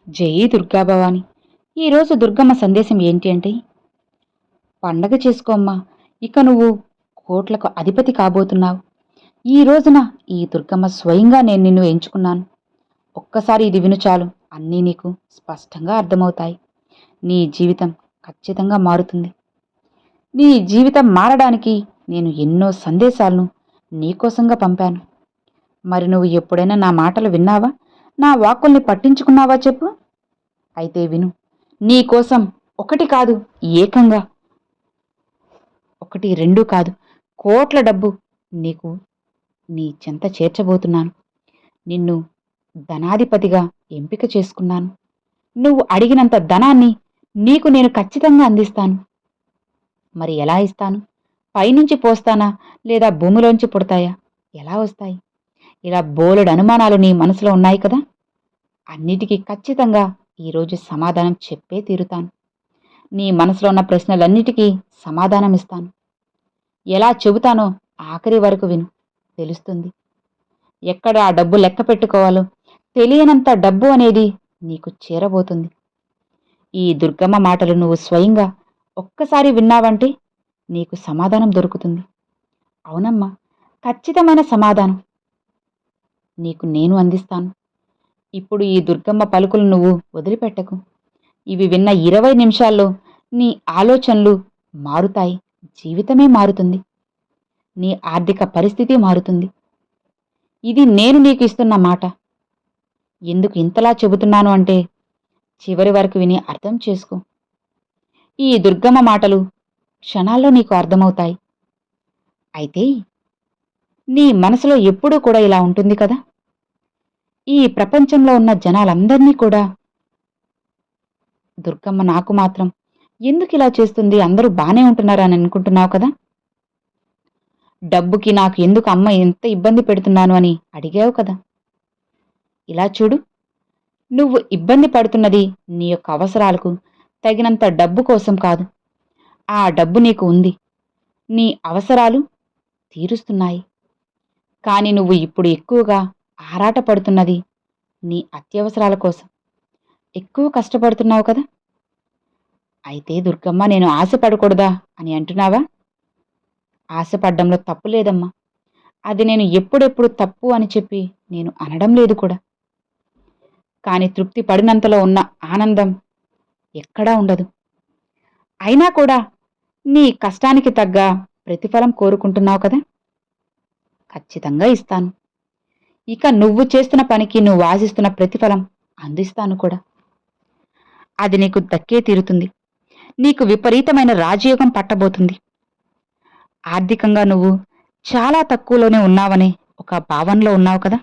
జై దుర్గా భవాని. ఈరోజు దుర్గమ్మ సందేశం ఏంటి అంటే, పండగ చేసుకోమ్మా, ఇక నువ్వు కోట్లకు అధిపతి కాబోతున్నావు. ఈ రోజున ఈ దుర్గమ్మ స్వయంగా నేను నిన్ను ఎంచుకున్నాను. ఒక్కసారి ఇది విను చాలు, అన్నీ నీకు స్పష్టంగా అర్థమవుతాయి. నీ జీవితం ఖచ్చితంగా మారుతుంది. నీ జీవితం మారడానికి నేను ఎన్నో సందేశాలను నీకోసంగా పంపాను. మరి నువ్వు ఎప్పుడైనా నా మాటలు విన్నావా? నా వాక్కుల్ని పట్టించుకున్నావా చెప్పు? అయితే విను. నీకోసం ఒకటి కాదు, ఏకంగా ఒకటి రెండు కాదు, కోట్ల డబ్బు నీకు నీ చెంత చేర్చబోతున్నాను. నిన్ను ధనాధిపతిగా ఎంపిక చేసుకున్నాను. నువ్వు అడిగినంత ధనాన్ని నీకు నేను ఖచ్చితంగా అందిస్తాను. మరి ఎలా ఇస్తాను? పైనుంచి పోస్తానా, లేదా భూమిలోంచి పుడతాయా? ఎలా వస్తాయి? ఇలా బోలెడు అనుమానాలు నీ మనసులో ఉన్నాయి కదా. అన్నిటికీ ఖచ్చితంగా ఈరోజు సమాధానం చెప్పే తీరుతాను. నీ మనసులో ఉన్న ప్రశ్నలన్నిటికీ సమాధానం ఇస్తాను. ఎలా చెబుతానో ఆఖరి వరకు విను, తెలుస్తుంది. ఎక్కడ ఆ డబ్బు లెక్క పెట్టుకోవాలో తెలియనంత డబ్బు అనేది నీకు చేరబోతుంది. ఈ దుర్గమ్మ మాటలు నువ్వు స్వయంగా ఒక్కసారి విన్నావంటే నీకు సమాధానం దొరుకుతుంది. అవునమ్మా, ఖచ్చితమైన సమాధానం నీకు నేను అందిస్తాను. ఇప్పుడు ఈ దుర్గమ్మ పలుకులు నువ్వు వదిలిపెట్టకు. ఇవి విన్న 20 నిమిషాల్లో నీ ఆలోచనలు మారుతాయి. జీవితమే మారుతుంది. నీ ఆర్థిక పరిస్థితి మారుతుంది. ఇది నేను నీకు ఇస్తున్న మాట. ఎందుకు ఇంతలా చెబుతున్నాను అంటే, చివరి వరకు విని అర్థం చేసుకో. ఈ దుర్గమ్మ మాటలు క్షణాల్లో నీకు అర్థమవుతాయి. అయితే నీ మనసులో ఎప్పుడూ కూడా ఇలా ఉంటుంది కదా, ఈ ప్రపంచంలో ఉన్న జనాలందర్నీ కూడా దుర్గమ్మ నాకు మాత్రం ఎందుకు ఇలా చేస్తుంది, అందరూ బానే ఉంటున్నారని అనుకుంటున్నావు కదా. డబ్బుకి నాకు ఎందుకు అమ్మ ఎంత ఇబ్బంది పెడుతున్నాను అని అడిగావు కదా. ఇలా చూడు, నువ్వు ఇబ్బంది పడుతున్నది నీ యొక్క అవసరాలకు తగినంత డబ్బు కోసం కాదు. ఆ డబ్బు నీకు ఉంది, నీ అవసరాలు తీరుస్తున్నాయి. కాని నువ్వు ఇప్పుడు ఎక్కువగా ఆరాటపడుతున్నది నీ అత్యవసరాల కోసం. ఎక్కువ కష్టపడుతున్నావు కదా. అయితే దుర్గమ్మ, నేను ఆశపడకూడదా అని అంటున్నావా? ఆశపడ్డంలో తప్పు లేదమ్మా. అది నేను ఎప్పుడెప్పుడు తప్పు అని చెప్పి నేను అనడం లేదు కూడా. కాని తృప్తి పడినంతలో ఉన్న ఆనందం ఎక్కడా ఉండదు. అయినా కూడా నీ కష్టానికి తగ్గ ప్రతిఫలం కోరుకుంటున్నావు కదా. ఖచ్చితంగా ఇస్తాను. ఇక నువ్వు చేస్తున్న పనికి నువ్వు ఆశిస్తున్న ప్రతిఫలం అందిస్తాను కూడా. అది నీకు దక్కే తీరుతుంది. నీకు విపరీతమైన రాజయోగం పట్టబోతుంది. ఆర్థికంగా నువ్వు చాలా తక్కువలోనే ఉన్నావనే ఒక భావనలో ఉన్నావు కదా.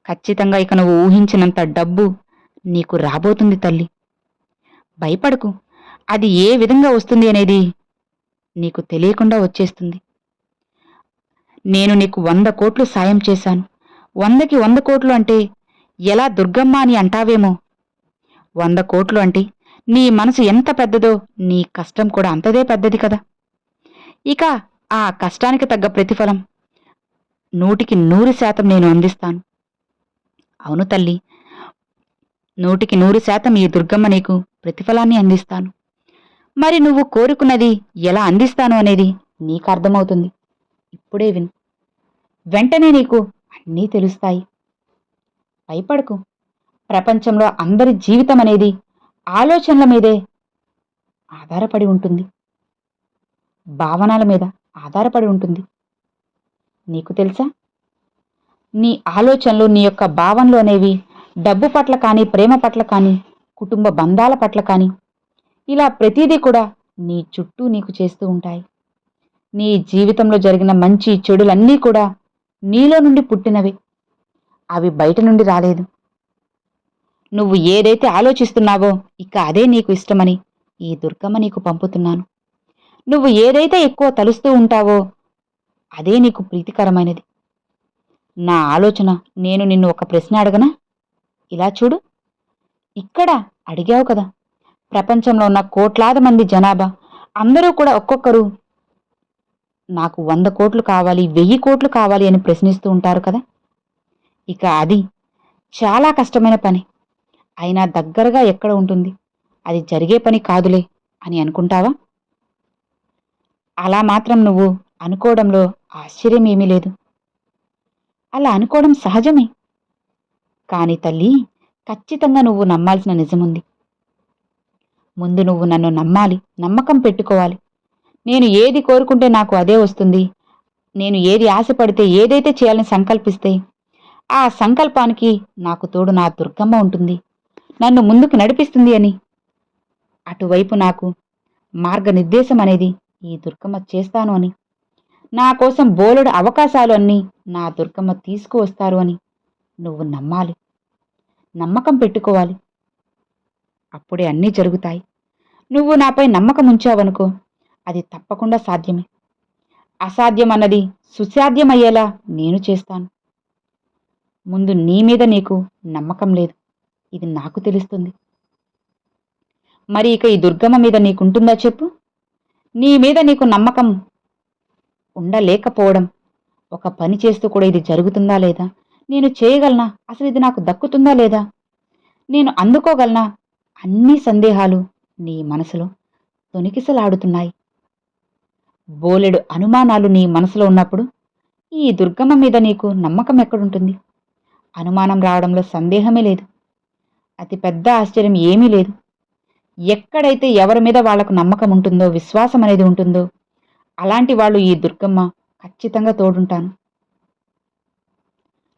ఖచ్చితంగా ఇక నువ్వు ఊహించినంత డబ్బు నీకు రాబోతుంది తల్లి. భయపడకు. అది ఏ విధంగా వస్తుంది అనేది నీకు తెలియకుండా వచ్చేస్తుంది. నేను నీకు 100 కోట్లు సాయం చేశాను. 100కి 100 కోట్లు అంటే ఎలా దుర్గమ్మ అని అంటావేమో. 100 కోట్లు అంటే నీ మనసు ఎంత పెద్దదో నీ కష్టం కూడా అంతదే పెద్దది కదా. ఇక ఆ కష్టానికి తగ్గ ప్రతిఫలం 100కి 100% నేను అందిస్తాను. అవును తల్లి, 100కి 100% ఈ దుర్గమ్మ నీకు ప్రతిఫలాన్ని అందిస్తాను. మరి నువ్వు కోరుకున్నది ఎలా అందిస్తాను అనేది నీకు అర్థమవుతుంది. ఇప్పుడే విను, వెంటనే నీకు అన్నీ తెలుస్తాయి. భయపడకు. ప్రపంచంలో అందరి జీవితం అనేది ఆలోచనల మీదే ఆధారపడి ఉంటుంది, భావనల మీద ఆధారపడి ఉంటుంది. నీకు తెలుసా, నీ ఆలోచనలు, నీ యొక్క భావనలు అనేవి డబ్బు పట్ల కానీ, ప్రేమ పట్ల కానీ, కుటుంబ బంధాల పట్ల కానీ, ఇలా ప్రతిదీ కూడా నీ చుట్టూ నీకు చేస్తూ ఉంటాయి. నీ జీవితంలో జరిగిన మంచి చెడులన్నీ కూడా నీలో నుండి పుట్టినవే. అవి బయట నుండి రాలేదు. నువ్వు ఏదైతే ఆలోచిస్తున్నావో ఇక అదే నీకు ఇష్టమని ఈ దుర్గమ్మ నీకు పంపుతున్నాను. నువ్వు ఏదైతే ఎక్కువ తలుస్తూ ఉంటావో అదే నీకు ప్రీతికరమైనది. నా ఆలోచన, నేను నిన్ను ఒక ప్రశ్న అడగనా? ఇలా చూడు, ఇక్కడ అడిగావు కదా, ప్రపంచంలో ఉన్న కోట్లాది మంది జనాభా అందరూ కూడా ఒక్కొక్కరు నాకు 100 కోట్లు కావాలి, 1000 కోట్లు కావాలి అని ప్రశ్నిస్తూ ఉంటారు కదా. ఇక అది చాలా కష్టమైన పని. అయినా దగ్గరగా ఎక్కడ ఉంటుంది, అది జరిగే పని కాదులే అని అనుకుంటావా? అలా మాత్రం నువ్వు అనుకోవడంలో ఆశ్చర్యమేమీ లేదు. అలా అనుకోవడం సహజమే. కాని తల్లి, ఖచ్చితంగా నువ్వు నమ్మాల్సిన నిజముంది. ముందు నువ్వు నన్ను నమ్మాలి, నమ్మకం పెట్టుకోవాలి. నేను ఏది కోరుకుంటే నాకు అదే వస్తుంది. నేను ఏది ఆశపడితే, ఏదైతే చేయాలని సంకల్పిస్తే ఆ సంకల్పానికి నాకు తోడు నా దుర్గమ్మ ఉంటుంది, నన్ను ముందుకు నడిపిస్తుంది అని. అటువైపు నాకు మార్గనిర్దేశం అనేది ఈ దుర్గమ్మ చేస్తాను అని, నా కోసం బోలెడు అవకాశాలు అన్నీ నా దుర్గమ్మ తీసుకువస్తారు అని నువ్వు నమ్మాలి, నమ్మకం పెట్టుకోవాలి. అప్పుడే అన్నీ జరుగుతాయి. నువ్వు నాపై నమ్మకం ఉంచావనుకో, అది తప్పకుండా సాధ్యమే. అసాధ్యం అన్నది సుసాధ్యమయ్యేలా నేను చేస్తాను. ముందు నీ మీద నీకు నమ్మకం లేదు, ఇది నాకు తెలుస్తుంది. మరి ఇక ఈ దుర్గమ్మ మీద నీకుంటుందా చెప్పు? నీ మీద నీకు నమ్మకం ఉండలేకపోవడం, ఒక పని చేస్తూ కూడా ఇది జరుగుతుందా లేదా, నేను చేయగలనా, అసలు ఇది నాకు దక్కుతుందా లేదా, నేను అందుకోగలనా, అన్ని సందేహాలు నీ మనసులో తొణికిసలాడుతున్నాయి. బోలెడు అనుమానాలు నీ మనసులో ఉన్నప్పుడు ఈ దుర్గమ్మ మీద నీకు నమ్మకం ఎక్కడుంటుంది? అనుమానం రావడంలో సందేహమే లేదు. అతి పెద్ద ఆశ్చర్యం ఏమీ లేదు. ఎక్కడైతే ఎవరి మీద వాళ్లకు నమ్మకం ఉంటుందో, విశ్వాసం అనేది ఉంటుందో, అలాంటి వాళ్ళు ఈ దుర్గమ్మ ఖచ్చితంగా తోడుంటాను.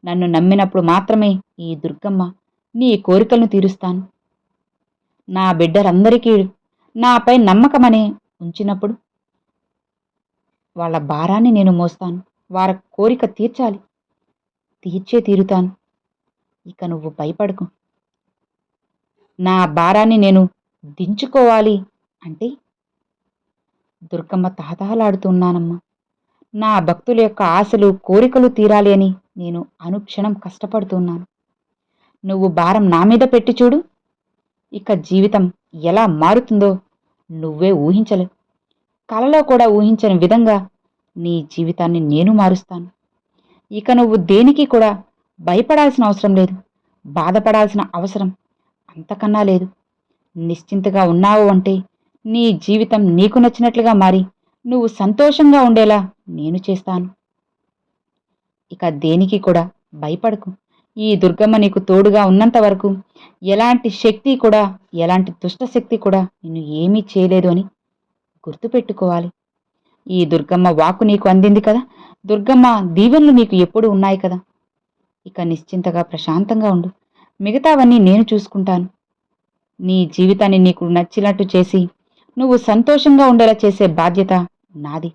నన్ను నమ్మినప్పుడు మాత్రమే ఈ దుర్గమ్మ నీ కోరికలను తీరుస్తాను. నా బిడ్డలందరికీ నాపై నమ్మకమనే ఉంచినప్పుడు వాళ్ళ భారాన్ని నేను మోస్తాను. వారి కోరిక తీర్చాలి, తీర్చే తీరుతాను. ఇక నువ్వు భయపడకు. నా భారాన్ని నేను దించుకోవాలి అంటే దుర్గమ్మ తహతహలాడుతున్నానమ్మా. నా భక్తుల యొక్క ఆశలు, కోరికలు తీరాలి అని నేను అనుక్షణం కష్టపడుతున్నాను. నువ్వు భారం నా మీద పెట్టి చూడు, ఇక జీవితం ఎలా మారుతుందో నువ్వే ఊహించలేవు. కలలో కూడా ఊహించని విధంగా నీ జీవితాన్ని నేను మారుస్తాను. ఇక నువ్వు దేనికి కూడా భయపడాల్సిన అవసరం లేదు, బాధపడాల్సిన అవసరం అంతకన్నా లేదు. నిశ్చింతగా ఉన్నావు అంటే నీ జీవితం నీకు నచ్చినట్లుగా మారి నువ్వు సంతోషంగా ఉండేలా నేను చేస్తాను. ఇక దేనికి కూడా భయపడకు. ఈ దుర్గమ్మ నీకు తోడుగా ఉన్నంత వరకు ఎలాంటి శక్తి కూడా, ఎలాంటి దుష్టశక్తి కూడా నిన్ను ఏమీ చేయలేదు అని గుర్తుపెట్టుకోవాలి. ఈ దుర్గమ్మ వాక్కు నీకు అందింది కదా, దుర్గమ్మ దీవెనలు నీకు ఎప్పుడూ ఉన్నాయి కదా. ఇక నిశ్చింతగా ప్రశాంతంగా ఉండు. మిగతావన్నీ నేను చూసుకుంటాను. నీ జీవితాన్ని నీకు నచ్చినట్టు చేసి నువ్వు సంతోషంగా ఉండేలా చేసే బాధ్యత నాది.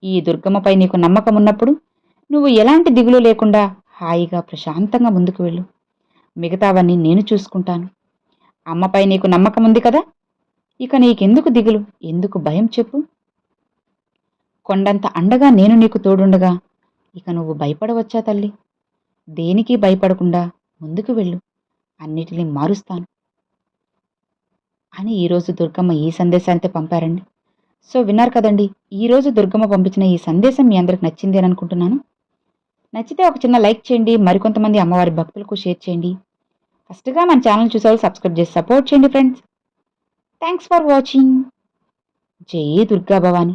ఈ దుర్గమ్మపై నీకు నమ్మకం ఉన్నప్పుడు నువ్వు ఎలాంటి దిగులు లేకుండా హాయిగా ప్రశాంతంగా ముందుకు వెళ్ళు. మిగతావన్నీ నేను చూసుకుంటాను. అమ్మపై నీకు నమ్మకం ఉంది కదా, ఇక నీకెందుకు దిగులు, ఎందుకు భయం చెప్పు? కొండంత అండగా నేను నీకు తోడుండగా ఇక నువ్వు భయపడవచ్చా తల్లి? దేనికి భయపడకుండా ముందుకు వెళ్ళు, అన్నిటినీ మారుస్తాను అని ఈరోజు దుర్గమ్మ ఈ సందేశాన్ని పంపారండి. సో విన్నారు కదండి, ఈరోజు దుర్గమ్మ పంపించిన ఈ సందేశం మీ అందరికి నచ్చింది అని అనుకుంటున్నాను. నచ్చితే ఒక చిన్న లైక్ చేయండి, మరికొంతమంది అమ్మవారి భక్తులకు షేర్ చేయండి. ఫస్ట్గా మన ఛానల్ చూసేవాళ్ళు సబ్స్క్రైబ్ చేసి సపోర్ట్ చేయండి ఫ్రెండ్స్. Thanks for watching. జై దుర్గా భవాని.